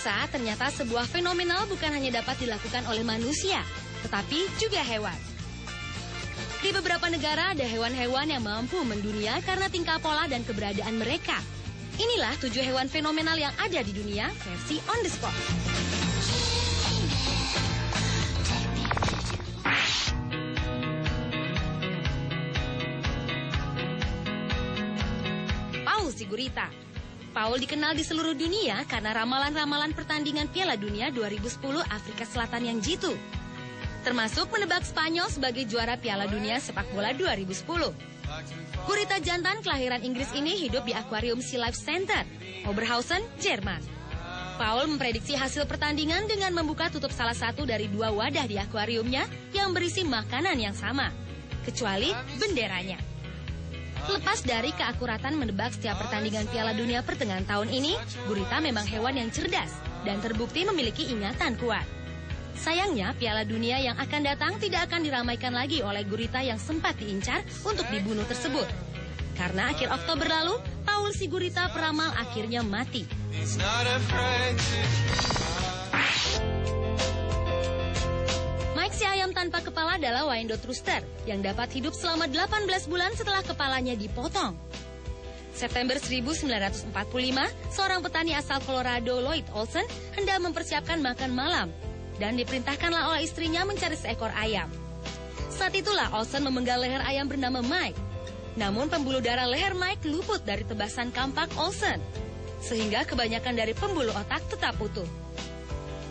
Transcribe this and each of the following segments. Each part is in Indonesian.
Pemirsa, ternyata sebuah fenomenal bukan hanya dapat dilakukan oleh manusia, tetapi juga hewan. Di beberapa negara ada hewan-hewan yang mampu mendunia karena tingkah pola dan keberadaan mereka. Inilah 7 hewan fenomenal yang ada di dunia versi on the spot. Paul Sigurita. Paul dikenal di seluruh dunia karena ramalan-ramalan pertandingan Piala Dunia 2010 Afrika Selatan yang jitu. Termasuk menebak Spanyol sebagai juara Piala Dunia sepak bola 2010. Gurita jantan kelahiran Inggris ini hidup di akuarium Sea Life Center, Oberhausen, Jerman. Paul memprediksi hasil pertandingan dengan membuka tutup salah satu dari 2 wadah di akuariumnya yang berisi makanan yang sama, kecuali benderanya. Lepas dari keakuratan menebak setiap pertandingan Piala Dunia pertengahan tahun ini, gurita memang hewan yang cerdas dan terbukti memiliki ingatan kuat. Sayangnya, Piala Dunia yang akan datang tidak akan diramaikan lagi oleh gurita yang sempat diincar untuk dibunuh tersebut. Karena akhir Oktober lalu, Paul si gurita peramal akhirnya mati. Mike si ayam tanpa kepala adalah Wyandotte rooster yang dapat hidup selama 18 bulan setelah kepalanya dipotong. September 1945, seorang petani asal Colorado, Lloyd Olsen, hendak mempersiapkan makan malam dan diperintahkanlah oleh istrinya mencari seekor ayam. Saat itulah Olsen memenggal leher ayam bernama Mike. Namun pembuluh darah leher Mike luput dari tebasan kampak Olsen, sehingga kebanyakan dari pembuluh otak tetap utuh.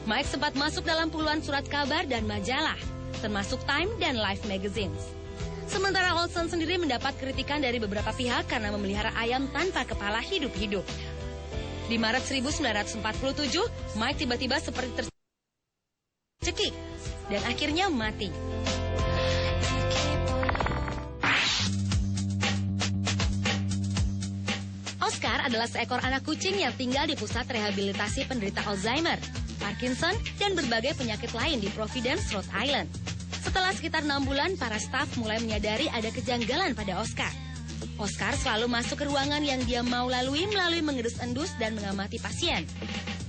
Mike sempat masuk dalam puluhan surat kabar dan majalah, termasuk Time dan Life magazines. Sementara Olsen sendiri mendapat kritikan dari beberapa pihak karena memelihara ayam tanpa kepala hidup-hidup. Di Maret 1947, Mike tiba-tiba seperti tercekik dan akhirnya mati. Oscar adalah seekor anak kucing yang tinggal di pusat rehabilitasi penderita Alzheimer, Parkinson, dan berbagai penyakit lain di Providence, Rhode Island. Setelah sekitar 6 bulan, para staf mulai menyadari ada kejanggalan pada Oscar. Oscar selalu masuk ke ruangan yang dia mau lalui melalui mengendus-endus dan mengamati pasien.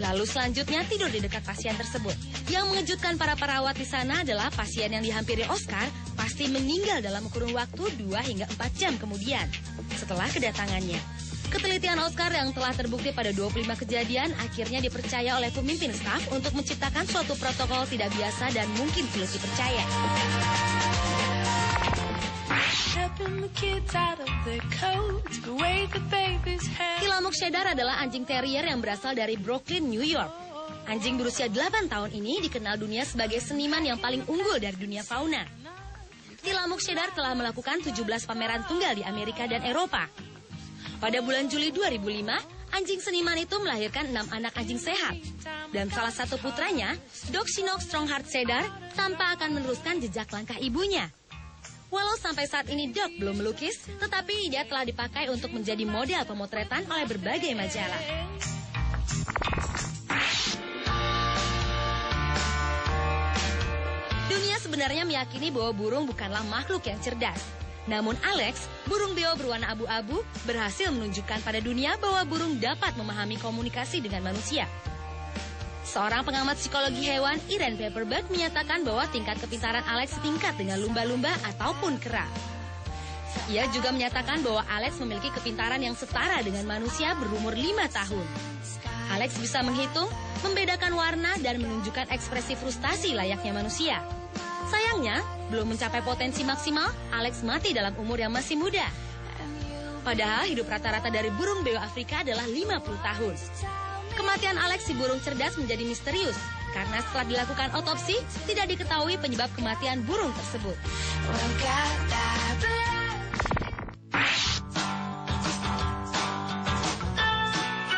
Lalu selanjutnya tidur di dekat pasien tersebut. Yang mengejutkan para perawat di sana adalah pasien yang dihampiri Oscar pasti meninggal dalam kurun waktu 2 hingga 4 jam kemudian setelah kedatangannya. Ketelitian Oscar yang telah terbukti pada 25 kejadian akhirnya dipercaya oleh pemimpin staf untuk menciptakan suatu protokol tidak biasa dan mungkin sulit dipercaya. Tillamook Cheddar adalah anjing terrier yang berasal dari Brooklyn, New York. Anjing berusia 8 tahun ini dikenal dunia sebagai seniman yang paling unggul dari dunia fauna. Tillamook Cheddar telah melakukan 17 pameran tunggal di Amerika dan Eropa. Pada bulan Juli 2005, anjing seniman itu melahirkan 6 anak anjing sehat. Dan salah satu putranya, Dog Chinook Strongheart Cheddar, tanpa akan meneruskan jejak langkah ibunya. Walau sampai saat ini Dog belum melukis, tetapi dia telah dipakai untuk menjadi model pemotretan oleh berbagai majalah. Dunia sebenarnya meyakini bahwa burung bukanlah makhluk yang cerdas. Namun Alex, burung beo berwarna abu-abu, berhasil menunjukkan pada dunia bahwa burung dapat memahami komunikasi dengan manusia. Seorang pengamat psikologi hewan, Irene Pepperberg, menyatakan bahwa tingkat kepintaran Alex setingkat dengan lumba-lumba ataupun kera. Ia juga menyatakan bahwa Alex memiliki kepintaran yang setara dengan manusia berumur 5 tahun. Alex bisa menghitung, membedakan warna, dan menunjukkan ekspresi frustasi layaknya manusia. Sayangnya, belum mencapai potensi maksimal, Alex mati dalam umur yang masih muda. Padahal hidup rata-rata dari burung beo Afrika adalah 50 tahun. Kematian Alex si burung cerdas menjadi misterius, karena setelah dilakukan otopsi, tidak diketahui penyebab kematian burung tersebut.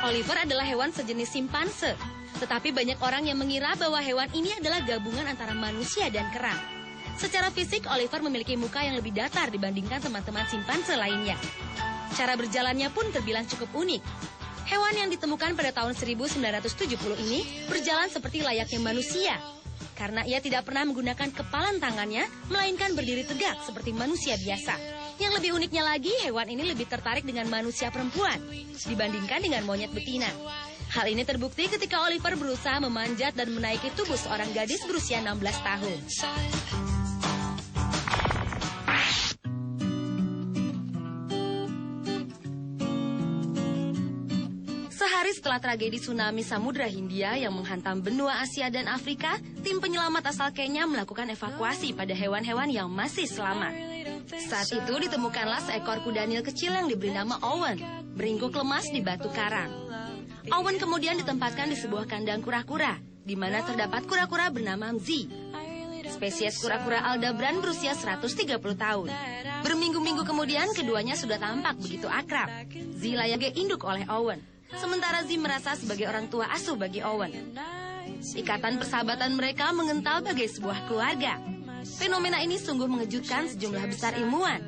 Oliver adalah hewan sejenis simpanse. Tetapi banyak orang yang mengira bahwa hewan ini adalah gabungan antara manusia dan kerang. Secara fisik, Oliver memiliki muka yang lebih datar dibandingkan teman-teman simpanse lainnya. Cara berjalannya pun terbilang cukup unik. Hewan yang ditemukan pada tahun 1970 ini berjalan seperti layaknya manusia. Karena ia tidak pernah menggunakan kepalan tangannya, melainkan berdiri tegak seperti manusia biasa. Yang lebih uniknya lagi, hewan ini lebih tertarik dengan manusia perempuan dibandingkan dengan monyet betina. Hal ini terbukti ketika Oliver berusaha memanjat dan menaiki tubuh seorang gadis berusia 16 tahun. Sehari setelah tragedi tsunami Samudra Hindia yang menghantam benua Asia dan Afrika, tim penyelamat asal Kenya melakukan evakuasi pada hewan-hewan yang masih selamat. Saat itu ditemukanlah seekor kuda Nil kecil yang diberi nama Owen, beringkuk lemas di batu karang. Owen kemudian ditempatkan di sebuah kandang kura-kura, di mana terdapat kura-kura bernama Mzi. Spesies kura-kura Aldabran berusia 130 tahun. Berminggu-minggu kemudian keduanya sudah tampak begitu akrab. Zi layaknya induk oleh Owen, sementara Zi merasa sebagai orang tua asuh bagi Owen. Ikatan persahabatan mereka mengental bagai sebuah keluarga. Fenomena ini sungguh mengejutkan sejumlah besar ilmuwan.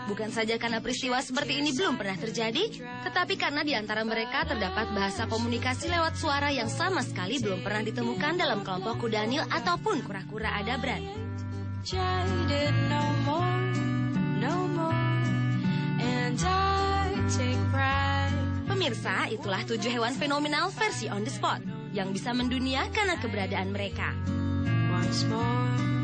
Bukan saja karena peristiwa seperti ini belum pernah terjadi, tetapi karena di antara mereka terdapat bahasa komunikasi lewat suara yang sama sekali belum pernah ditemukan dalam kelompok kuda Nil ataupun kura-kura Aldabran. Pemirsa, itulah 7 hewan fenomenal versi on the spot yang bisa mendunia karena keberadaan mereka. Once more.